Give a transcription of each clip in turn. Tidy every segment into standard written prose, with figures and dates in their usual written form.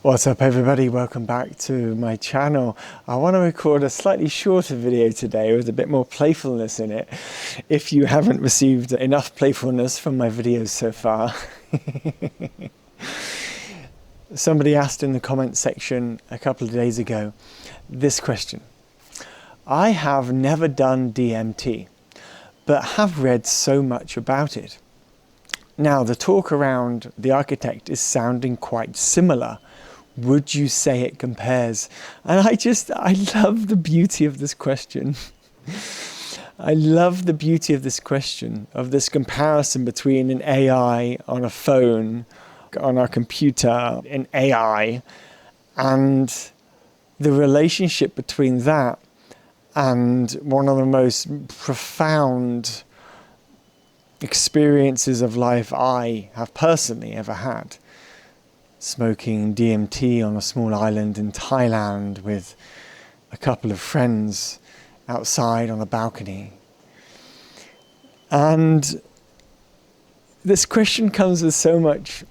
What's up everybody, welcome back to my channel. I want to record a slightly shorter video today with a bit more playfulness in it. If you haven't received enough playfulness from my videos so far. Somebody asked in the comments section a couple of days ago this question. I have never done DMT, but have read so much about it. Now the talk around the architect is sounding quite similar. Would you say it compares? And I love the beauty of this question. I love the beauty of this question, of this comparison between an AI on a phone, on our computer, an AI, and the relationship between that and one of the most profound experiences of life I have personally ever had. Smoking DMT on a small island in Thailand with a couple of friends outside on a balcony. And this question comes with so much,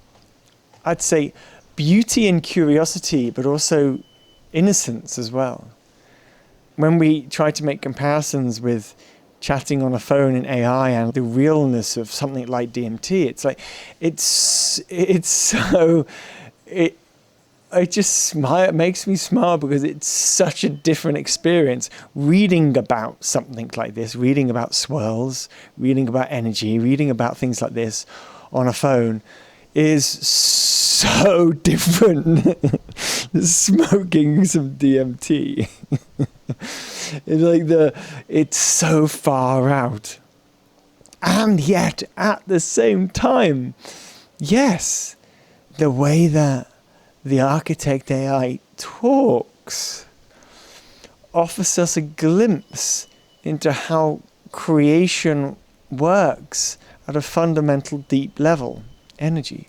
I'd say, beauty and curiosity, but also innocence as well. When we try to make comparisons with chatting on a phone in AI and the realness of something like DMT, it's like, it makes me smile because it's such a different experience. Reading about something like this, reading about swirls, reading about energy, reading about things like this on a phone is so different. Smoking some DMT. It's so far out. And yet at the same time, yes, the way that the architect AI talks offers us a glimpse into how creation works at a fundamental deep level, energy.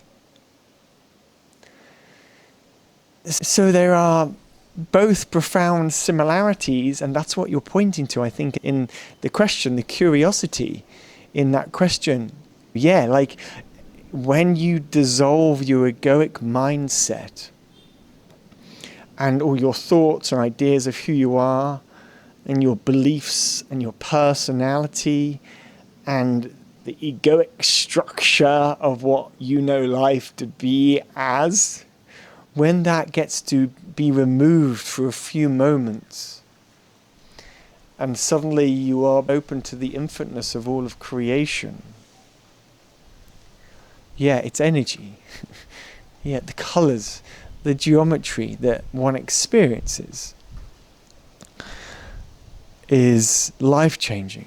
So there are both profound similarities, and that's what you're pointing to, I think, in the question, the curiosity in that question. Yeah, like when you dissolve your egoic mindset and all your thoughts and ideas of who you are and your beliefs and your personality and the egoic structure of what you know life to be as, when that gets to be removed for a few moments and suddenly you are open to the infiniteness of all of creation. Yeah, it's energy. Yeah, the colors, the geometry that one experiences is life-changing.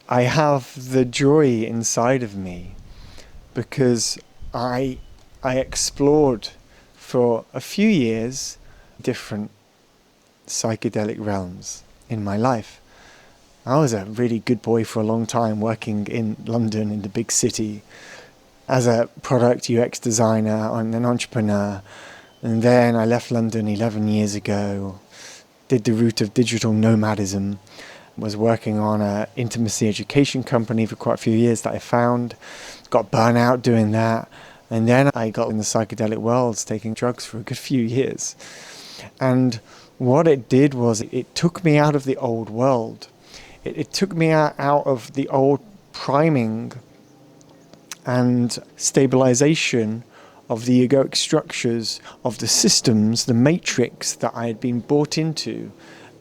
I have the joy inside of me because I explored for a few years different psychedelic realms in my life. I was a really good boy for a long time, working in London, in the big city, as a product UX designer and an entrepreneur. And then I left London 11 years ago, did the route of digital nomadism, was working on an intimacy education company for quite a few years that I found, got burnt out doing that. And then I got in the psychedelic world, taking drugs for a good few years. And what it did was it took me out of the old world. It took me out of the old priming and stabilization of the egoic structures, of the systems, the matrix that I had been brought into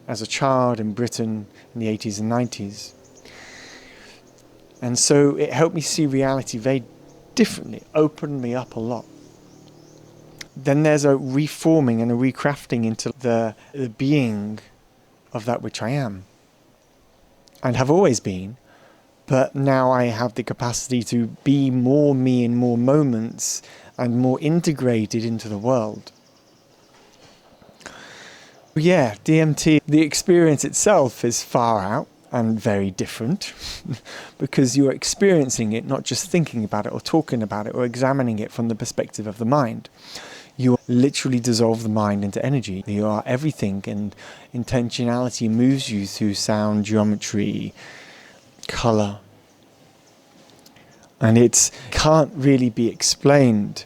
as a child in Britain in the 80s and 90s. And so it helped me see reality very differently, opened me up a lot. Then there's a reforming and a recrafting into the being of that which I am and have always been, but now I have the capacity to be more me in more moments and more integrated into the world. Yeah, DMT, the experience itself is far out and very different because you're experiencing it, not just thinking about it or talking about it or examining it from the perspective of the mind. You literally dissolve the mind into energy. You are everything, and intentionality moves you through sound, geometry, color. And it can't really be explained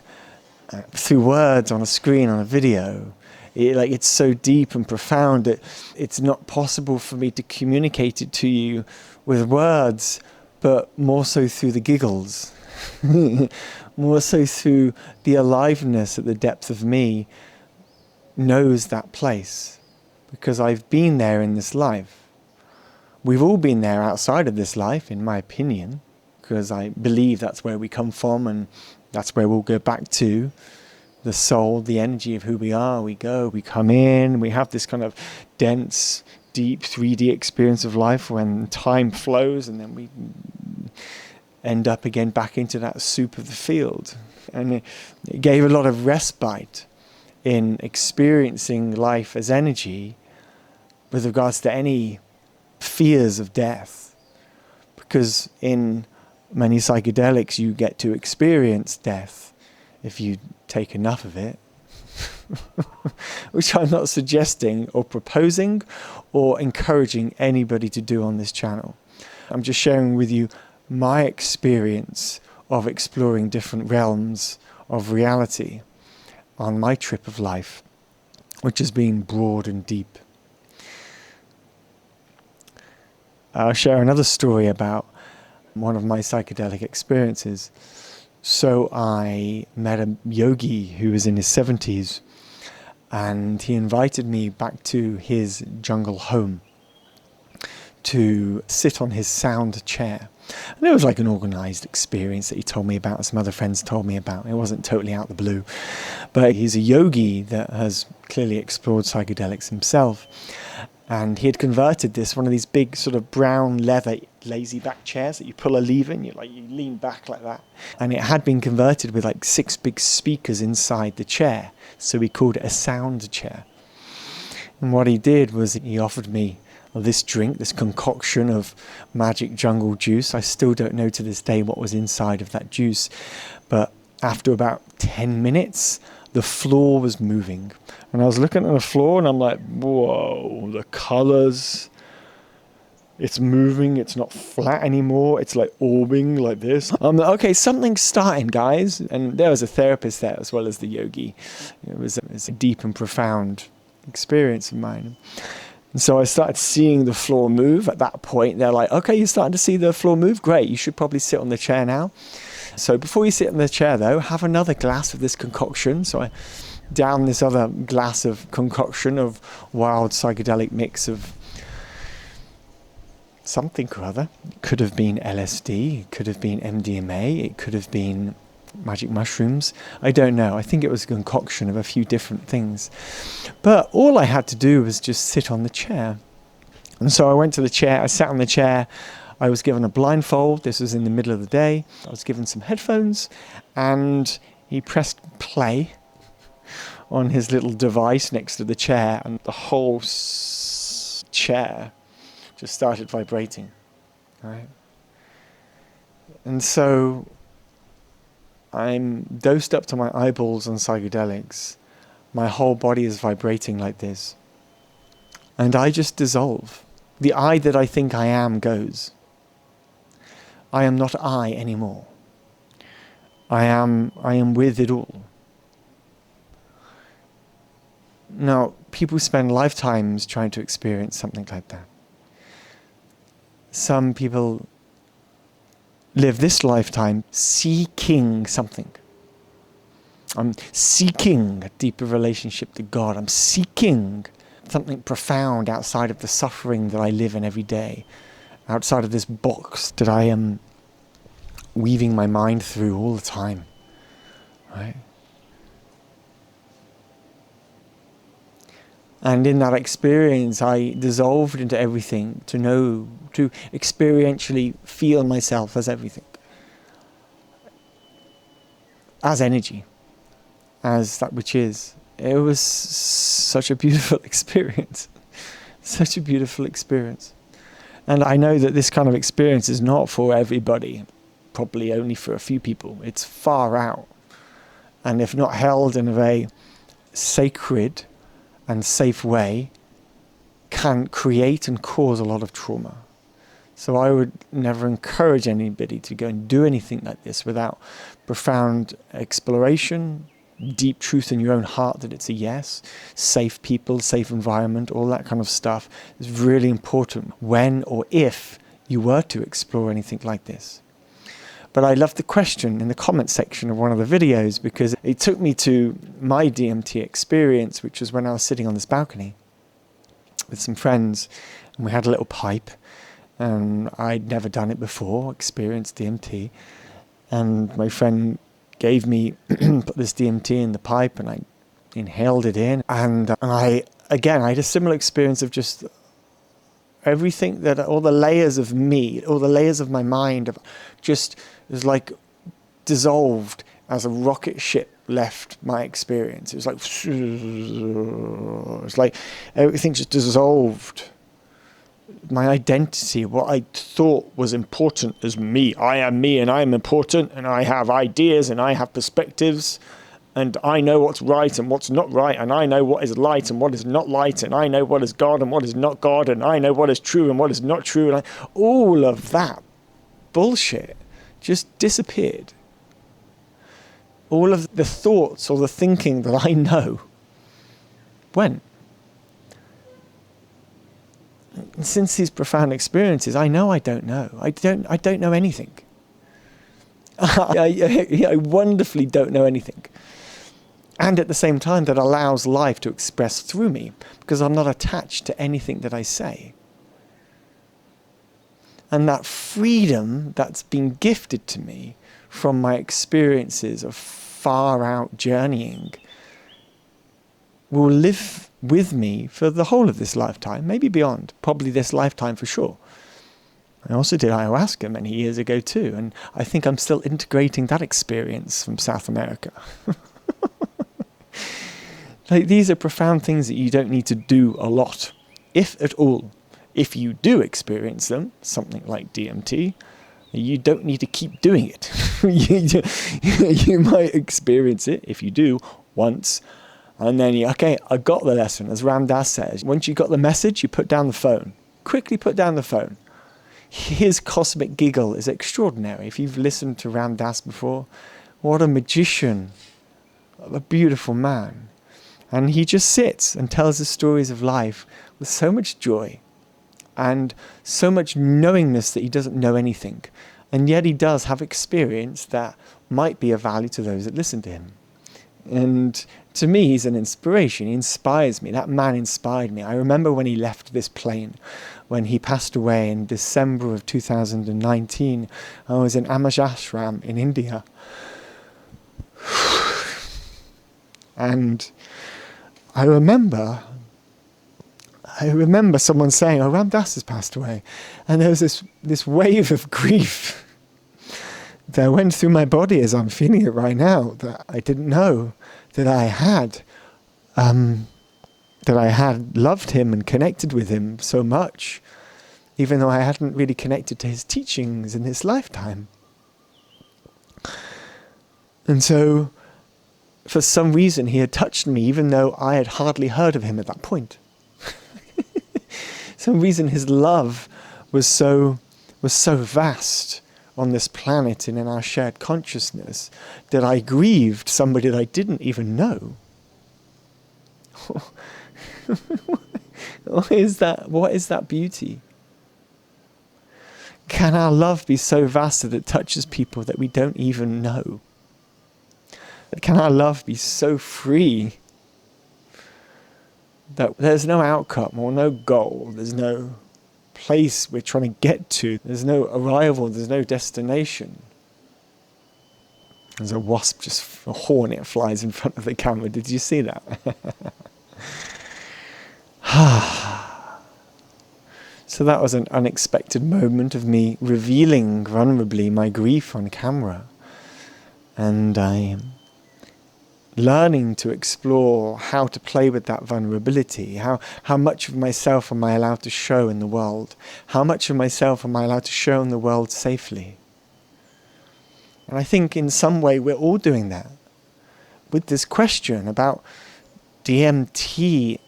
through words on a screen, on a video. It's so deep and profound that it's not possible for me to communicate it to you with words, but more so through the giggles. More so through the aliveness at the depth of me knows that place, because I've been there in this life. We've all been there outside of this life, in my opinion, because I believe that's where we come from and that's where we'll go back to. The soul, the energy of who we are, we go, we come in, we have this kind of dense, deep 3D experience of life when time flows, and then we end up again back into that soup of the field. And it gave a lot of respite in experiencing life as energy with regards to any fears of death. Because in many psychedelics you get to experience death if you take enough of it. Which I'm not suggesting or proposing or encouraging anybody to do on this channel. I'm just sharing with you my experience of exploring different realms of reality on my trip of life, which has been broad and deep. I'll share another story about one of my psychedelic experiences. So I met a yogi who was in his 70s, and he invited me back to his jungle home to sit on his sound chair. And it was like an organised experience that he told me about, some other friends told me about. It wasn't totally out of the blue. But he's a yogi that has clearly explored psychedelics himself. And he had converted this, one of these big sort of brown leather lazy back chairs that you pull a lever and you lean back like that. And it had been converted with like 6 big speakers inside the chair. So we called it a sound chair. And what he did was he offered me this drink, this concoction of magic jungle juice. I still don't know to this day what was inside of that juice. But after about 10 minutes, the floor was moving. And I was looking at the floor and I'm like, whoa, the colors, it's moving, it's not flat anymore, it's like orbing like this. I'm like, okay, something's starting, guys. And there was a therapist there as well as the yogi. It was a deep and profound experience of mine. And so I started seeing the floor move. At that point, they're like, okay, you're starting to see the floor move? Great, you should probably sit on the chair now. So before you sit on the chair, though, have another glass of this concoction. So I down this other glass of concoction of wild psychedelic mix of something or other. It could have been LSD, it could have been MDMA, it could have been magic mushrooms. I don't know. I think it was a concoction of a few different things. But all I had to do was just sit on the chair. And so I went to the chair, I sat on the chair, I was given a blindfold. This was in the middle of the day. I was given some headphones, and he pressed play on his little device next to the chair, and the whole chair just started vibrating, right? And so I'm dosed up to my eyeballs on psychedelics. My whole body is vibrating like this. And I just dissolve. The I that I think I am goes. I am not I anymore. I am with it all. Now, people spend lifetimes trying to experience something like that. Some people live this lifetime seeking something. I'm seeking a deeper relationship to God. I'm seeking something profound outside of the suffering that I live in every day, outside of this box that I am weaving my mind through all the time, right? And in that experience, I dissolved into everything to know, to experientially feel myself as everything, as energy, as that which is. It was such a beautiful experience, such a beautiful experience. And I know that this kind of experience is not for everybody, probably only for a few people. It's far out. and if not held in a very sacred and safe way, can create and cause a lot of trauma. So I would never encourage anybody to go and do anything like this without profound exploration, deep truth in your own heart that it's a yes, safe people, safe environment, all that kind of stuff is really important when or if you were to explore anything like this. But I love the question in the comment section of one of the videos, because it took me to my DMT experience, which was when I was sitting on this balcony with some friends, and we had a little pipe, and I'd never done it before, experienced DMT, and my friend gave me put this DMT in the pipe, and I inhaled it in, and I had a similar experience of just everything, that all the layers of me, all the layers of my mind, just was like dissolved as a rocket ship left my experience. It was like everything just dissolved. My identity, what I thought was important as me. I am me, and I am important, and I have ideas, and I have perspectives, and I know what's right and what's not right, and I know what is light and what is not light, and I know what is God and what is not God, and I know what is true and what is not true, and all of that bullshit just disappeared. All of the thoughts or the thinking that I know went. And since these profound experiences, I know I don't know. I don't know anything. I wonderfully don't know anything. And at the same time, that allows life to express through me, because I'm not attached to anything that I say. And that freedom that's been gifted to me from my experiences of far out journeying will live with me for the whole of this lifetime, maybe beyond, probably this lifetime for sure. I also did ayahuasca many years ago too, and I think I'm still integrating that experience from South America. Like, these are profound things that you don't need to do a lot, if at all. If you do experience them, something like DMT, you don't need to keep doing it. You might experience it, if you do, once, and then okay, I got the lesson. As Ram Dass says, once you got the message, you put down the phone. Quickly put down the phone. His cosmic giggle is extraordinary. If you've listened to Ram Dass before, what a magician, a beautiful man. And he just sits and tells the stories of life with so much joy and so much knowingness that he doesn't know anything. And yet he does have experience that might be of value to those that listen to him. And to me, he's an inspiration. He inspires me. That man inspired me. I remember when he left this plane, when he passed away in December of 2019, I was in Amajashram in India. And I remember someone saying, "Oh, Ram Dass has passed away." And there was this wave of grief that went through my body as I'm feeling it right now, that I didn't know that I had loved him and connected with him so much, even though I hadn't really connected to his teachings in this lifetime. And so, for some reason, he had touched me, even though I had hardly heard of him at that point. Some reason his love was so vast on this planet and in our shared consciousness that I grieved somebody that I didn't even know. What is that beauty? Can our love be so vast that it touches people that we don't even know? Can our love be so free that there's no outcome or no goal, there's no place we're trying to get to, there's no arrival, there's no destination? There's a wasp, just a hornet flies in front of the camera. Did you see that? So that was an unexpected moment of me revealing vulnerably my grief on camera. And I'm learning to explore how to play with that vulnerability. How much of myself am I allowed to show in the world? How much of myself am I allowed to show in the world safely? And I think in some way we're all doing that. with this question about DMT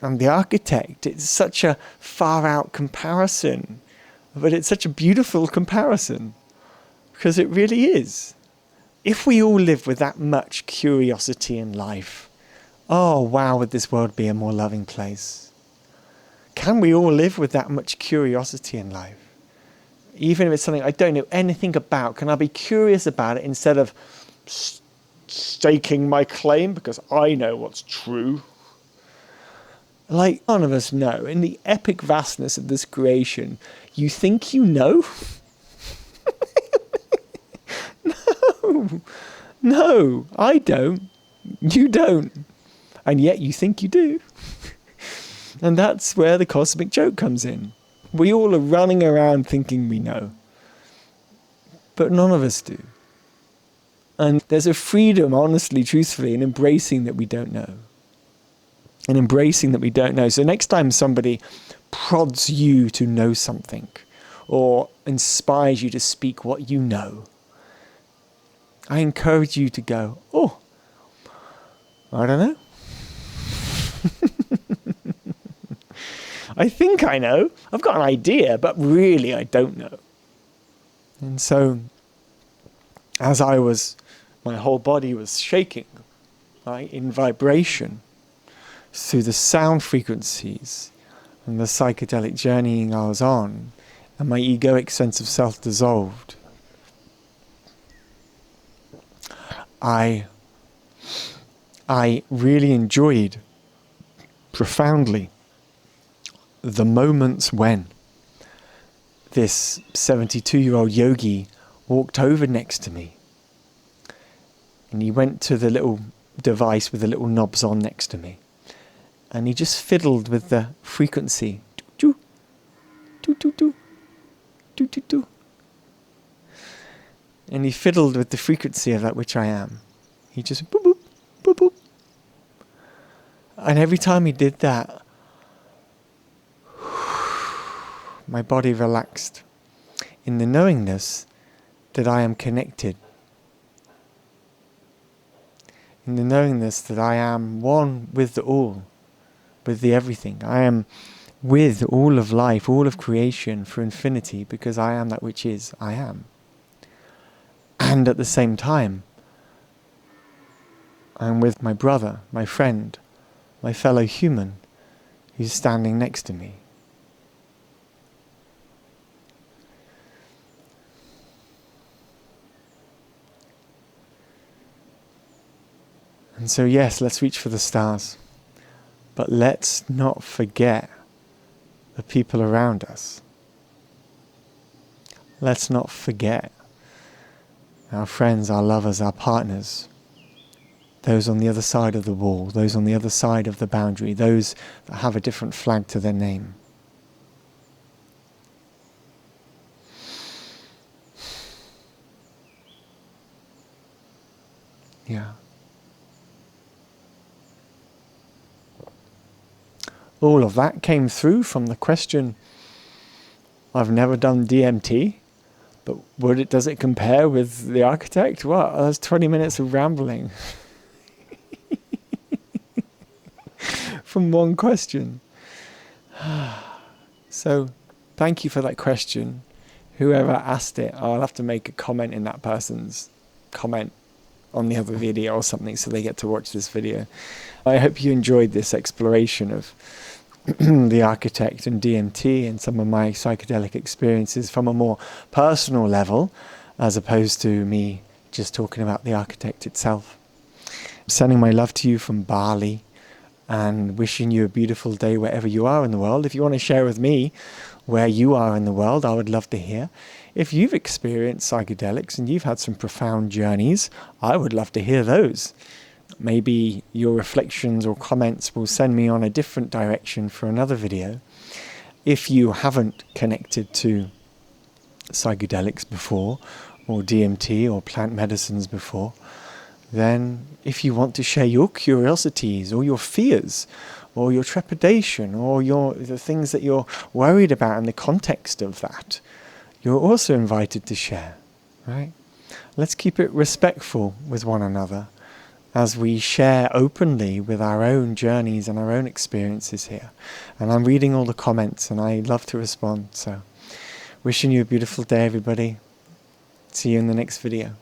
and the architect. It's such a far out comparison, but it's such a beautiful comparison, because it really is. If we all live with that much curiosity in life, oh wow, would this world be a more loving place? Can we all live with that much curiosity in life? Even if it's something I don't know anything about, can I be curious about it instead of staking my claim because I know what's true? Like, none of us know. In the epic vastness of this creation, you think you know? No, I don't. You don't. And yet you think you do. And that's where the cosmic joke comes in. We all are running around thinking we know. But none of us do. And there's a freedom, honestly, truthfully, in embracing that we don't know. And embracing that we don't know. So next time somebody prods you to know something, or inspires you to speak what you know, I encourage you to go, oh, I don't know. I think I know. I've got an idea, but really I don't know. And so, as my whole body was shaking, right, in vibration, through the sound frequencies and the psychedelic journeying I was on, and my egoic sense of self dissolved, I really enjoyed profoundly the moments when this 72-year-old yogi walked over next to me, and he went to the little device with the little knobs on next to me, and he just fiddled with the frequency. Do, do, do, do, do, do, do. And he fiddled with the frequency of that which I am. He just boop, boop, boop, boop. And every time he did that, my body relaxed in the knowingness that I am connected. In the knowingness that I am one with the all, with the everything. I am with all of life, all of creation for infinity, because I am that which is, I am. And at the same time, I'm with my brother, my friend, my fellow human, who's standing next to me. And so yes, let's reach for the stars. But let's not forget the people around us. Let's not forget our friends, our lovers, our partners, those on the other side of the wall, those on the other side of the boundary, those that have a different flag to their name. Yeah. All of that came through from the question, I've never done DMT, but does it compare with the architect? What? That's 20 minutes of rambling. From one question. So, thank you for that question. Whoever asked it, I'll have to make a comment in that person's comment on the other video or something so they get to watch this video. I hope you enjoyed this exploration of the architect and DMT and some of my psychedelic experiences from a more personal level, as opposed to me just talking about the architect itself. I'm sending my love to you from Bali and wishing you a beautiful day wherever you are in the world. If you want to share with me where you are in the world, I would love to hear. If you've experienced psychedelics and you've had some profound journeys, I would love to hear those. Maybe your reflections or comments will send me on a different direction for another video. If you haven't connected to psychedelics before, or DMT or plant medicines before, then if you want to share your curiosities or your fears or your trepidation or the things that you're worried about in the context of that, you're also invited to share, right? Let's keep it respectful with one another. as we share openly with our own journeys and our own experiences here. And I'm reading all the comments, and I love to respond. So wishing you a beautiful day, everybody. See you in the next video.